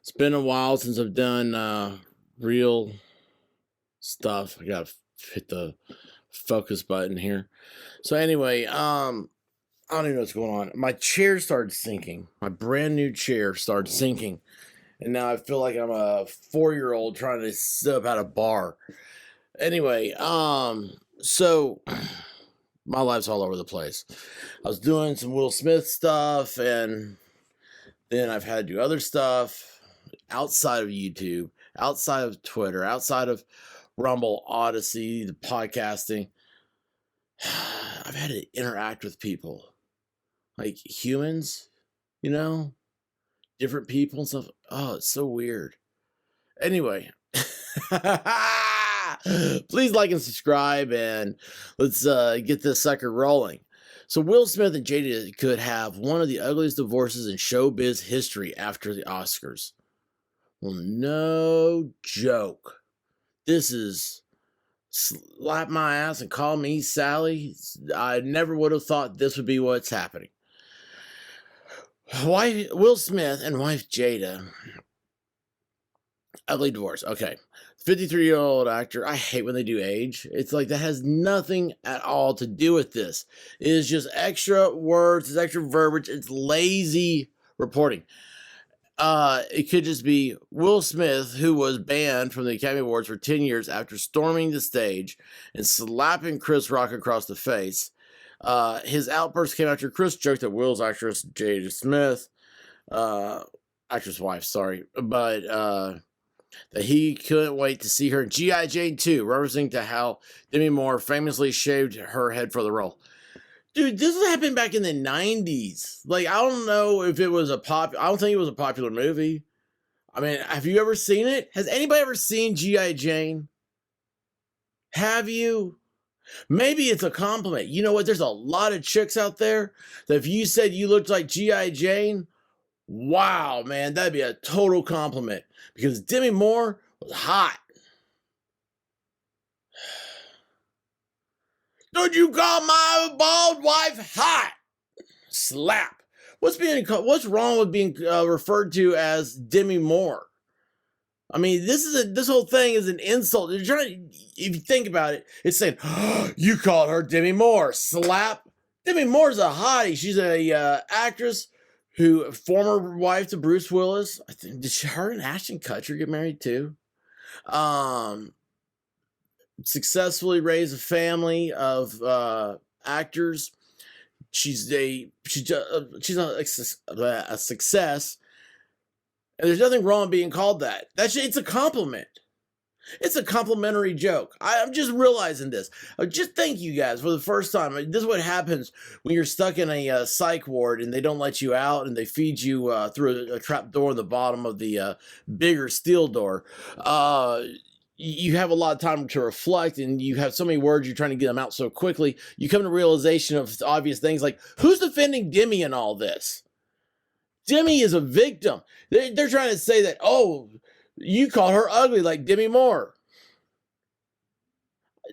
It's been a while since I've done real stuff. I gotta hit the focus button here. So anyway, I don't even know what's going on. My chair started sinking. My brand new chair started sinking. And now I feel like I'm a 4-year-old trying to sit up at a bar. Anyway, so my life's all over the place. I was doing some Will Smith stuff, and then I've had to do other stuff outside of YouTube, outside of Twitter, outside of Rumble, Odyssey, the podcasting. I've had to interact with people, like humans, different people and stuff. Oh, it's so weird. Anyway, please like and subscribe, and let's get this sucker rolling. So Will Smith and Jada could have one of the ugliest divorces in showbiz history after the Oscars. Well, no joke. This is slap my ass and call me Sally. I never would have thought this would be what's happening. Will Smith and wife Jada. Ugly divorce. Okay. 53-year-old actor. I hate when they do age. It's like that has nothing at all to do with this. It is just extra words. It's extra verbiage. It's lazy reporting. It could just be Will Smith, who was banned from the Academy Awards for 10 years after storming the stage and slapping Chris Rock across the face. His outburst came after Chris joked that Will's actress, Jada Smith, actress wife, sorry, but that he couldn't wait to see her in G.I. Jane 2, referencing to how Demi Moore famously shaved her head for the role. Dude, this happened back in the 90s. Like, I don't know if it was I don't think it was a popular movie. I mean, have you ever seen it? Has anybody ever seen G.I. Jane? Have you? Maybe it's a compliment. You know what? There's a lot of chicks out there that if you said you looked like G.I. Jane, wow, man, that'd be a total compliment. Because Demi Moore was hot. Don't you call my bald wife hot? Slap. What's wrong with being referred to as Demi Moore? I mean, this whole thing is an insult. If you think about it, it's saying, oh, you called her Demi Moore. Slap. Demi Moore's a hottie. She's a actress who, former wife to Bruce Willis. I think, did her and Ashton Kutcher get married too? Successfully raised a family of actors. She's a success, and there's nothing wrong with being called that. It's a compliment. It's a complimentary joke. I'm just realizing this. Just thank you guys for the first time. This is what happens when you're stuck in a psych ward and they don't let you out and they feed you through a trap door in the bottom of the bigger steel door. You have a lot of time to reflect, and you have so many words, you're trying to get them out so quickly. You come to realization of obvious things like, who's defending Demi in all this? Demi is a victim. They're trying to say that, oh, you call her ugly like Demi Moore.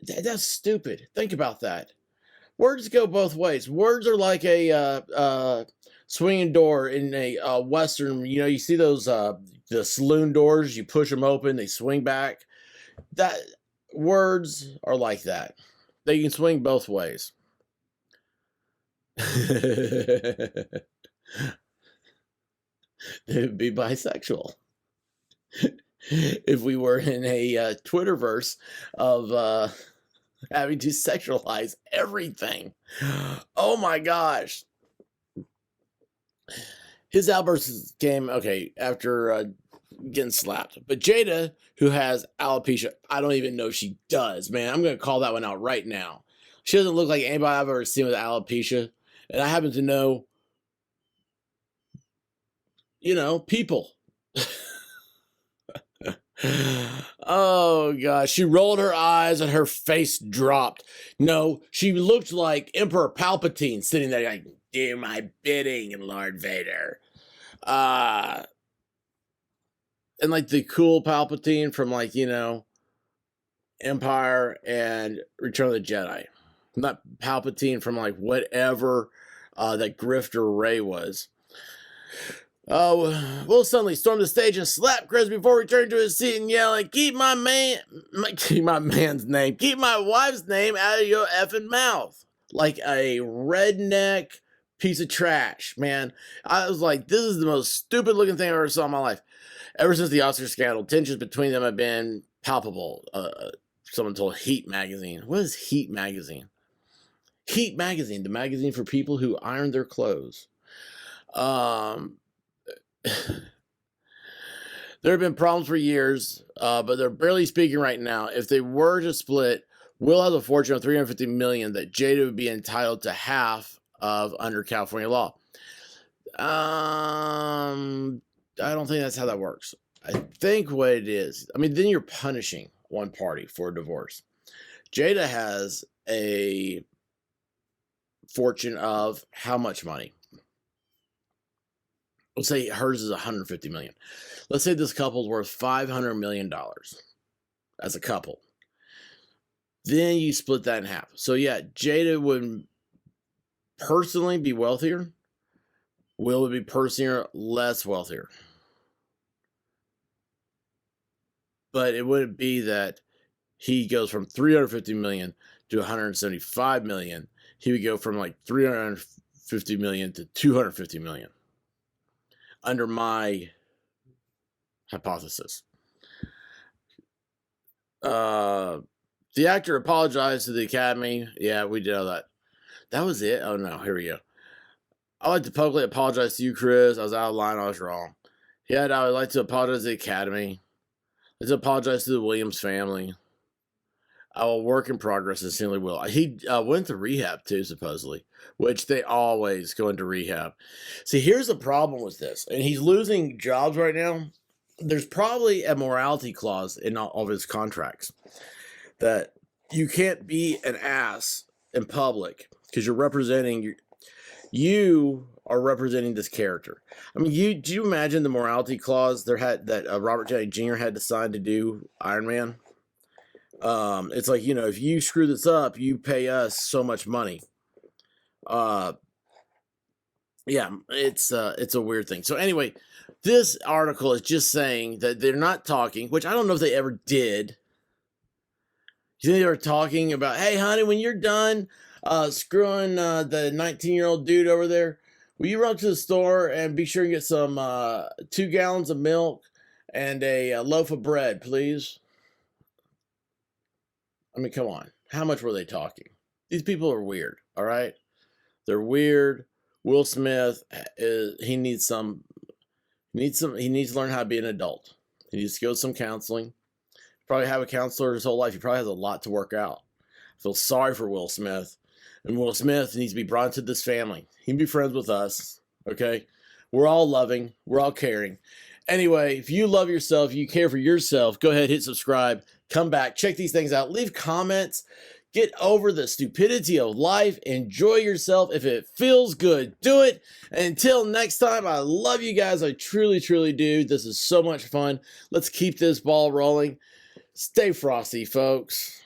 That's stupid. Think about that. Words go both ways. Words are like a swinging door in a Western. You see those the saloon doors. You push them open, they swing back. That words are like that. They can swing both ways. It would be bisexual if we were in a Twitterverse of having to sexualize everything. Oh my gosh. His outburst came, after getting slapped. But Jada, who has alopecia, I don't even know if she does, man. I'm going to call that one out right now. She doesn't look like anybody I've ever seen with alopecia. And I happen to know, people. Oh, gosh. She rolled her eyes and her face dropped. No, she looked like Emperor Palpatine sitting there like, do my bidding, Lord Vader. And like the cool Palpatine from Empire and Return of the Jedi. Not Palpatine from whatever that grifter Rey was. Will suddenly storm the stage and slap Chris before returning to his seat and yelling, keep my man's name, keep my wife's name out of your effing mouth. Like a redneck piece of trash, man. I was like, this is the most stupid looking thing I ever saw in my life. Ever since the Oscar scandal, tensions between them have been palpable. Someone told Heat magazine. What is Heat magazine? Heat magazine, the magazine for people who iron their clothes. There have been problems for years, but they're barely speaking right now. If they were to split, Will has a fortune of $350 million that Jada would be entitled to half of under California law. I don't think that's how that works. I think what it is, I mean, then you're punishing one party for a divorce. Jada has a fortune of how much money? Let's say hers is $150 million. Let's say this couple's worth $500 million as a couple. Then you split that in half. So yeah, Jada would personally be wealthier. Will would be personally less wealthier. But it wouldn't be that he goes from $350 million to $175 million. He would go from like $350 million to $250 million. Under my hypothesis. The actor apologized to the Academy. Yeah, we did all that. That was it? Oh no, here we go. I'd like to publicly apologize to you, Chris. I was out of line. I was wrong. Yeah, I would like to apologize to the Academy. I'd like to apologize to the Williams family. I will work in progress, sincerely will. He went to rehab too, supposedly, which they always go into rehab. See, here's the problem with this, and he's losing jobs right now. There's probably a morality clause in all of his contracts that you can't be an ass in public because you're representing you are representing this character. I mean, do you imagine the morality clause that Robert Downey Jr. had to sign to do Iron Man? It's like, you know, if you screw this up, you pay us so much money. Yeah, it's a weird thing. So anyway, this article is just saying that they're not talking, which I don't know if they ever did. You think they were talking about, hey, honey, when you're done screwing the 19-year-old dude over there, will you run to the store and be sure and get some 2 gallons of milk and a loaf of bread, please? I mean, come on. How much were they talking? These people are weird, all right? They're weird. Will Smith, he needs to learn how to be an adult. He needs to go to some counseling. Probably have a counselor his whole life. He probably has a lot to work out. I feel sorry for Will Smith. And Will Smith needs to be brought into this family. He can be friends with us, okay? We're all loving. We're all caring. Anyway, if you love yourself, you care for yourself, go ahead, hit subscribe, come back, check these things out, leave comments, get over the stupidity of life, enjoy yourself. If it feels good, do it. And until next time, I love you guys. I truly, truly do. This is so much fun. Let's keep this ball rolling. Stay frosty, folks.